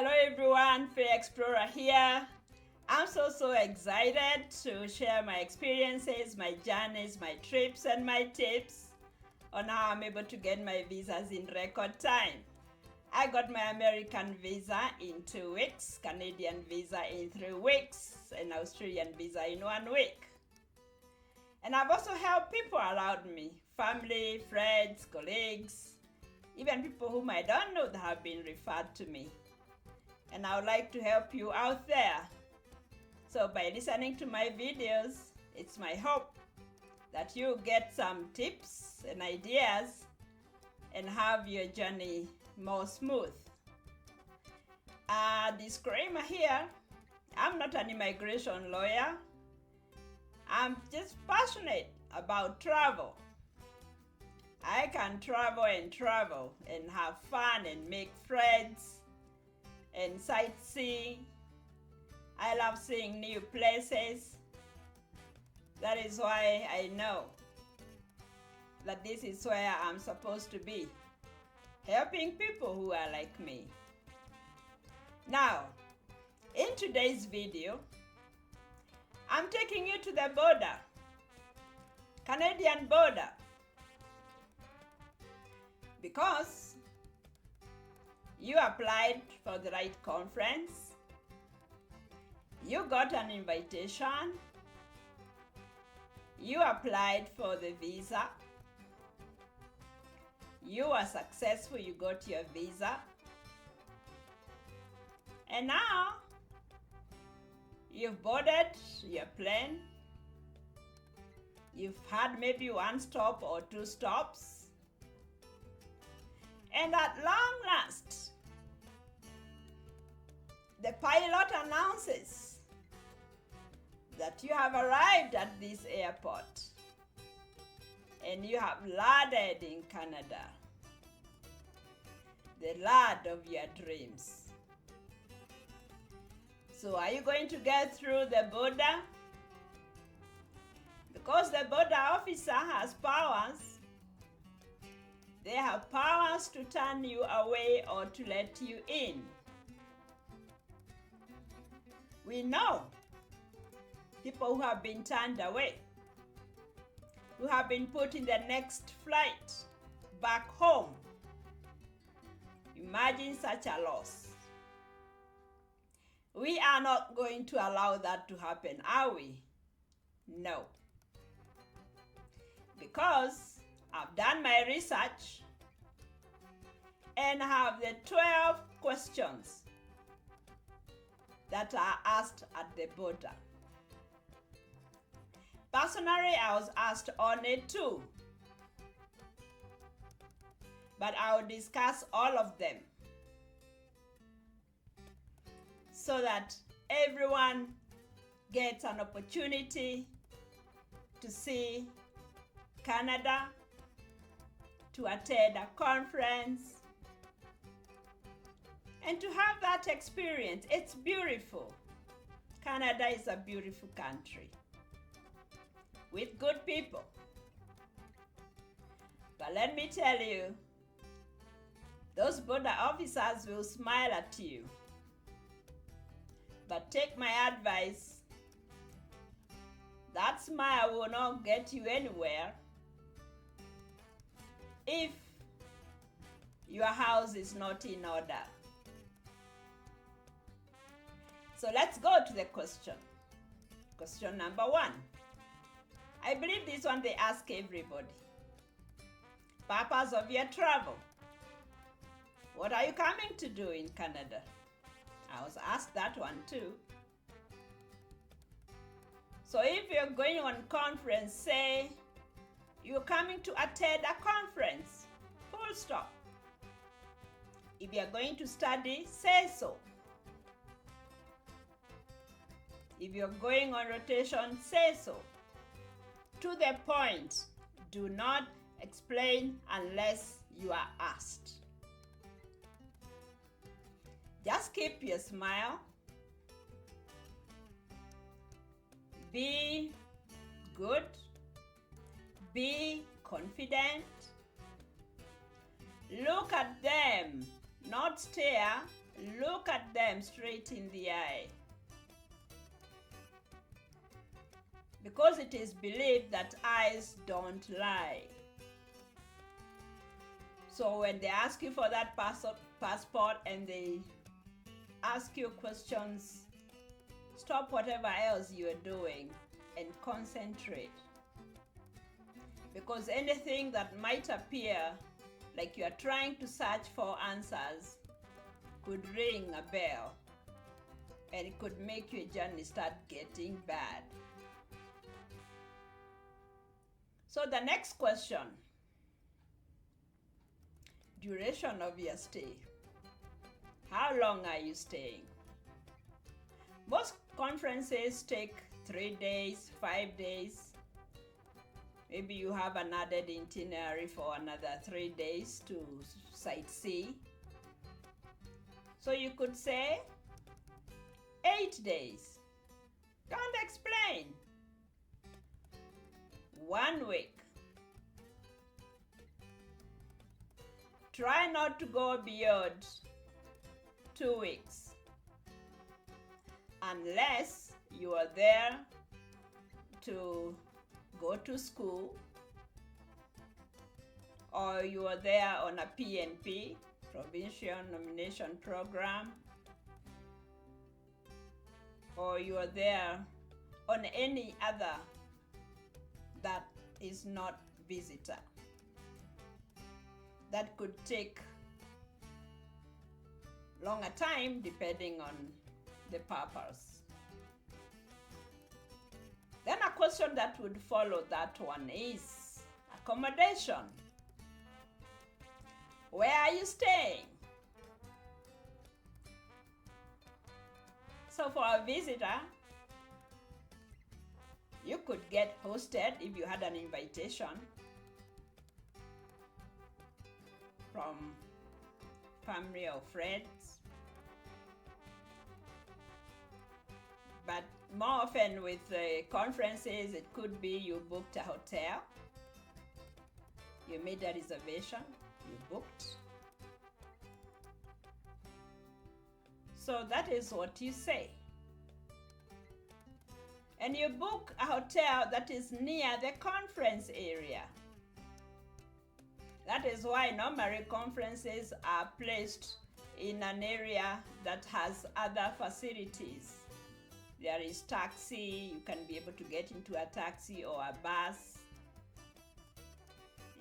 Hello everyone, Faye Explorer here. I'm so excited to share my experiences, my journeys, my trips and my tips on how I'm able to get my visas in record time. I got my American visa in 2 weeks, Canadian visa in 3 weeks, and Australian visa in 1 week. And I've also helped people around me, family, friends, colleagues, even people whom I don't know that have been referred to me. And I would like to help you out there. So by listening to my videos, it's my hope that you get some tips and ideas and have your journey more smooth. Disclaimer here, I'm not an immigration lawyer. I'm just passionate about travel. I can travel and have fun and make friends and sightsee. I love seeing new places. That is why I know that this is where I'm supposed to be, helping people who are like me. Now, in today's video, I'm taking you to the border, Canadian border, because you applied for the right conference, you got an invitation, you applied for the visa, you were successful, you got your visa, and now you've boarded your plane, you've had maybe 1 stop or 2 stops, and at long last, the pilot announces that you have arrived at this airport and you have landed in Canada, the land of your dreams. So are you going to get through the border? Because the border officer has powers. They have powers to turn you away or to let you in. We know people who have been turned away, who have been put in the next flight back home. Imagine such a loss. We are not going to allow that to happen, are we? No. Because I've done my research and have the 12 questions that are asked at the border. Personally, I was asked only 2, but I will discuss all of them so that everyone gets an opportunity to see Canada, to attend a conference, and to have that experience. It's beautiful. Canada is a beautiful country with good people. But let me tell you, those border officers will smile at you. But take my advice, that smile will not get you anywhere if your house is not in order. So let's go to the question. Question number 1. I believe this one they ask everybody. Purpose of your travel. What are you coming to do in Canada? I was asked that one too. So if you're going on conference, say you're coming to attend a conference, full stop. If you're going to study, say so. If you're going on rotation, say so. To the point. Do not explain unless you are asked. Just keep your smile. Be good. Be confident. Look at them, not stare, Look at them straight in the eye. Because it is believed that eyes don't lie. So when they ask you for that passport and they ask you questions, stop whatever else you are doing and concentrate. Because anything that might appear like you are trying to search for answers could ring a bell, and it could make your journey start getting bad. So the next question, duration of your stay. How long are you staying? Most conferences take 3 days, 5 days. Maybe you have an added itinerary for another 3 days to sightsee. So you could say 8 days. Don't explain. 1 week. Try not to go beyond 2 weeks. Unless you are there to go to school, or you are there on a PNP, Provincial Nomination Program, or you are there on any other that is not visitor. That could take longer time depending on the purpose. Then a question that would follow that one is accommodation. Where are you staying? So for a visitor, you could get hosted if you had an invitation from family or friends. But more often with conferences, it could be you booked a hotel, you made a reservation, you booked. So that is what you say. And you book a hotel that is near the conference area. That is why normally conferences are placed in an area that has other facilities. There is taxi, you can be able to get into a taxi or a bus.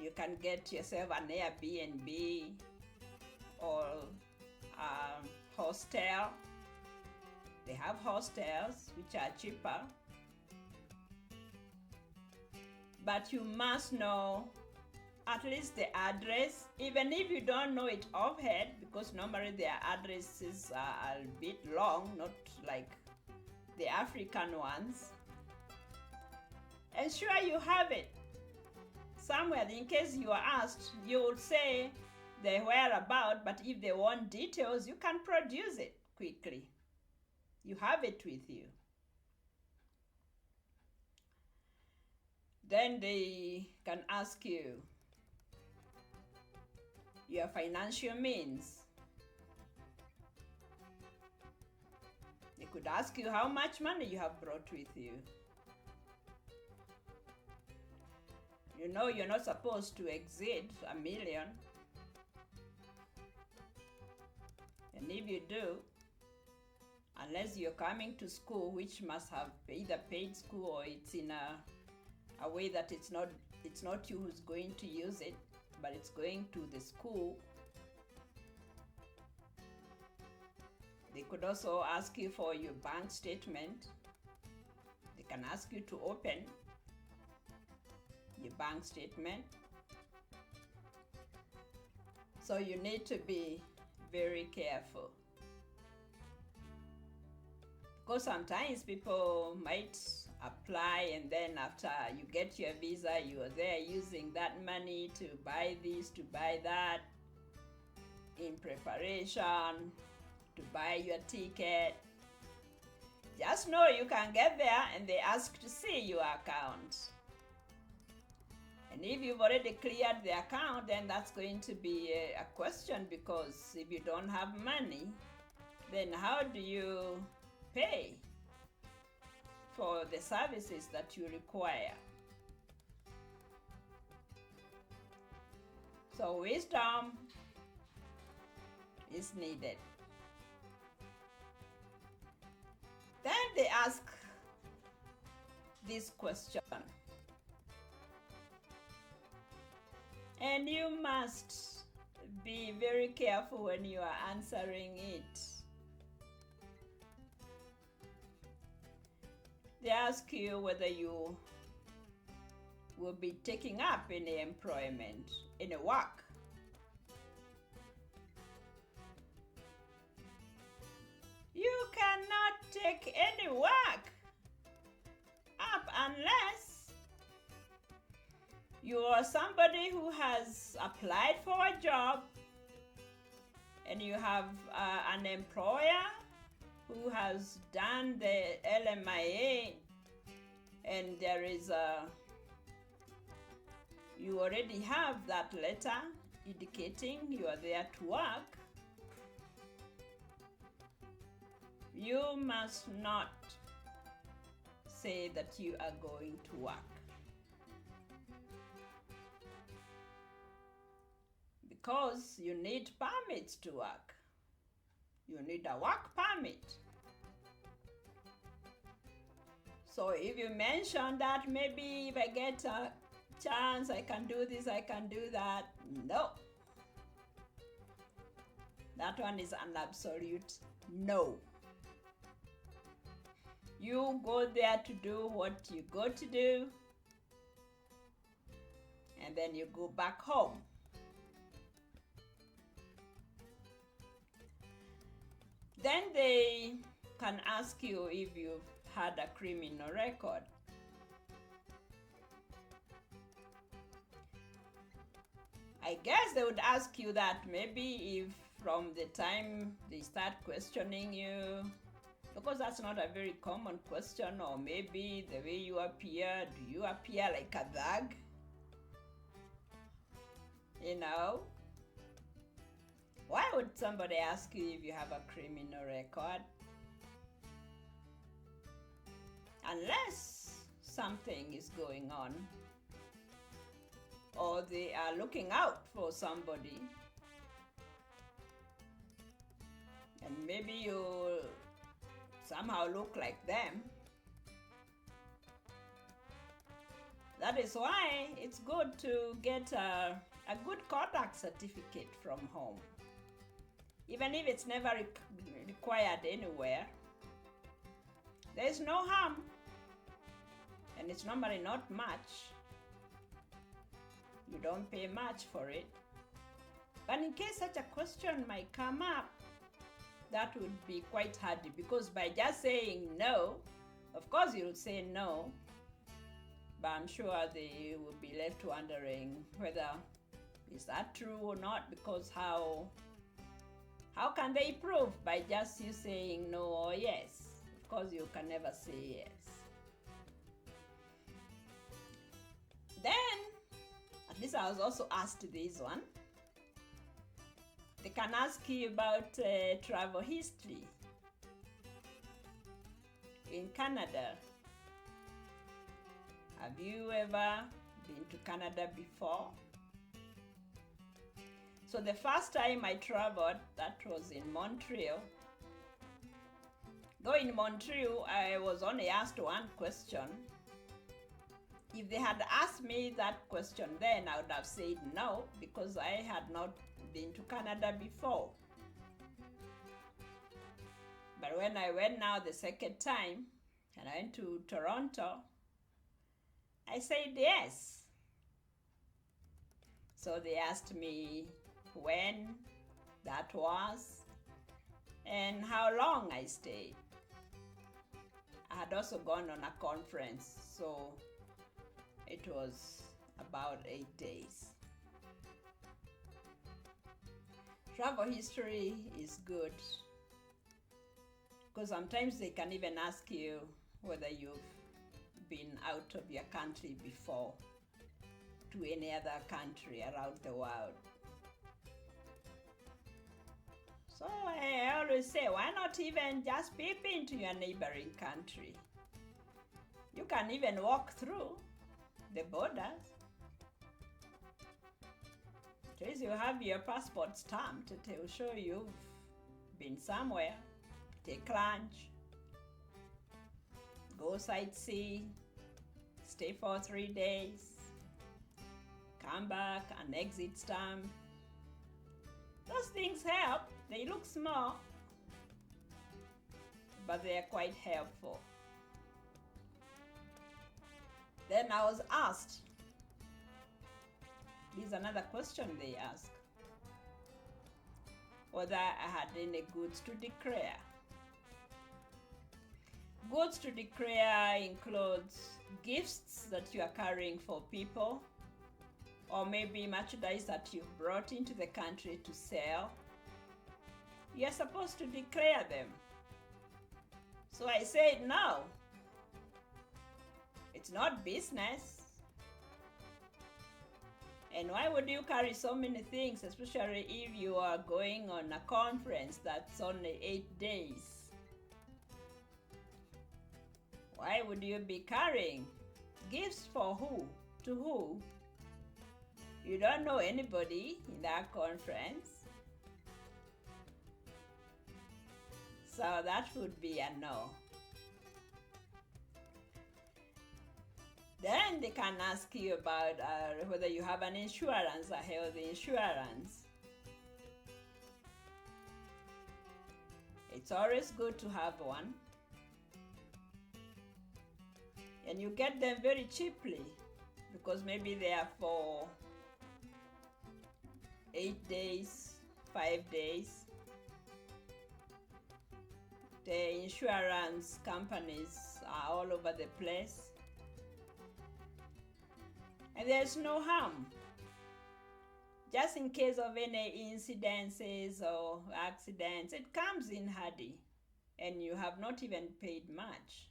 You can get yourself an Airbnb or a hostel. They have hostels which are cheaper. But you must know at least the address, even if you don't know it offhand, because normally their addresses are a bit long, not like the African ones. Ensure you have it somewhere. In case you are asked, you would say the whereabout, but if they want details, you can produce it quickly. You have it with you. Then they can ask you your financial means. They could ask you how much money you have brought with you. You know you're not supposed to exceed $1 million. And if you do, unless you're coming to school, which must have either paid school or it's in a way that it's not you who's going to use it, but it's going to the school. They could also ask you for your bank statement. They can ask you to open your bank statement. So you need to be very careful. Because sometimes people might apply and then after you get your visa, you are there using that money to buy this, to buy that, in preparation, to buy your ticket. Just know you can get there and they ask to see your account. And if you've already cleared the account, then that's going to be a question, because if you don't have money, then how do you pay for the services that you require? So wisdom is needed. Then they ask this question, and you must be very careful when you are answering it. They ask you whether you will be taking up any employment, any work. You cannot take any work up unless you are somebody who has applied for a job and you have an employer who has done the LMIA, and there is you already have that letter indicating you are there to work. You must not say that you are going to work, because you need permits to work. You need a work permit. So if you mention that maybe if I get a chance, I can do this, I can do that, no. That one is an absolute no. You go there to do what you go to do, and then you go back home. Then they can ask you if you've had a criminal record. I guess they would ask you that maybe if from the time they start questioning you, because that's not a very common question, or maybe the way you appear, do you appear like a thug? You know? Why would somebody ask you if you have a criminal record? Unless something is going on, or they are looking out for somebody, and maybe you somehow look like them. That is why it's good to get a good conduct certificate from home. Even if it's never required anywhere, there is no harm, and it's normally not much. You don't pay much for it. But in case such a question might come up, that would be quite hardy, because by just saying no, of course you would say no, but I'm sure they will be left wondering whether is that true or not, because how can they prove by just you saying no or yes? Of course you can never say yes. Then, at least I was also asked this one, they can ask you about travel history in Canada. Have you ever been to Canada before? So the first time I traveled, that was in Montreal. Though in Montreal, I was only asked one question. If they had asked me that question then, I would have said no, because I had not been to Canada before. But when I went now the second time, and I went to Toronto, I said yes. So they asked me when that was and how long I stayed. I had also gone on a conference, so it was about 8 days. Travel history is good, because sometimes they can even ask you whether you've been out of your country before to any other country around the world. So I always say, why not even just peep into your neighboring country? You can even walk through the borders. At least you have your passport stamped. It will show you've been somewhere. Take lunch, go sightsee, stay for 3 days, come back, an exit stamp. Those things help. They look small, but they are quite helpful. Then I was asked, here's another question they ask, whether I had any goods to declare. Goods to declare includes gifts that you are carrying for people, or maybe merchandise that you've brought into the country to sell. You're supposed to declare them. So I said, no, it's not business. And why would you carry so many things, especially if you are going on a conference that's only 8 days? Why would you be carrying gifts for who? To who? You don't know anybody in that conference. So that would be a no. Then they can ask you about whether you have an insurance, a health insurance. It's always good to have one. And you get them very cheaply because maybe they are for 8 days, 5 days. The insurance companies are all over the place. And there's no harm. Just in case of any incidences or accidents, it comes in handy. And you have not even paid much.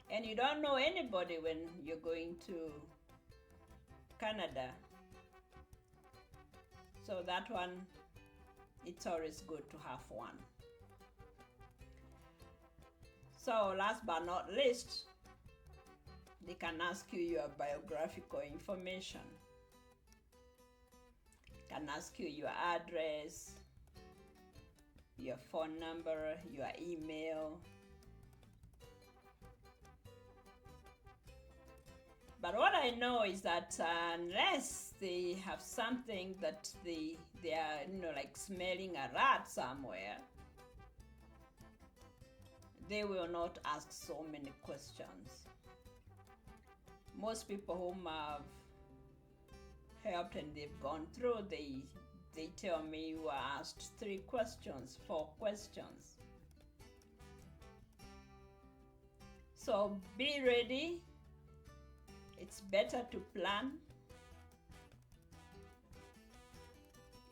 And you don't know anybody when you're going to Canada. So that one, it's always good to have one. So last but not least, they can ask you your biographical information. They can ask you your address, your phone number, your email. But what I know is that unless they have something that they are, like smelling a rat somewhere, they will not ask so many questions. Most people whom I've helped and they've gone through, they tell me you are asked 3 questions, 4 questions. So be ready. It's better to plan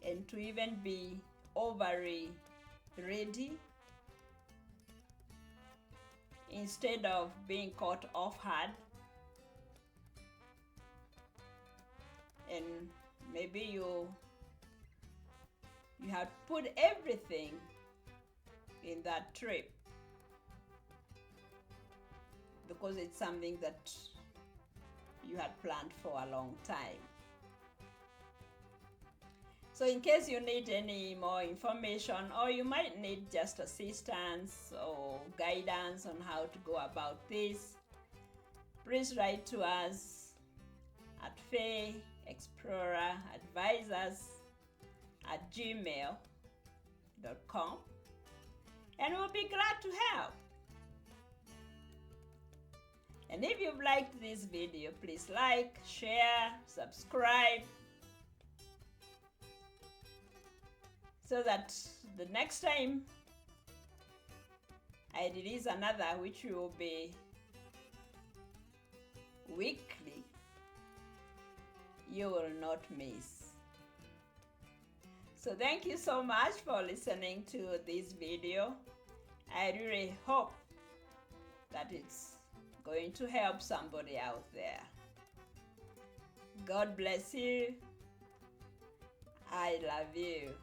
and to even be overly ready instead of being caught off guard. And maybe you have put everything in that trip because it's something that you had planned for a long time. So in case you need any more information, or you might need just assistance or guidance on how to go about this, please write to us at fayeexploreradvisors@gmail.com, and we'll be glad to help. And if you've liked this video, please like, share, subscribe, so that the next time I release another, which will be weekly, you will not miss. So thank you so much for listening to this video. I really hope that it's going to help somebody out there. God bless you. I love you.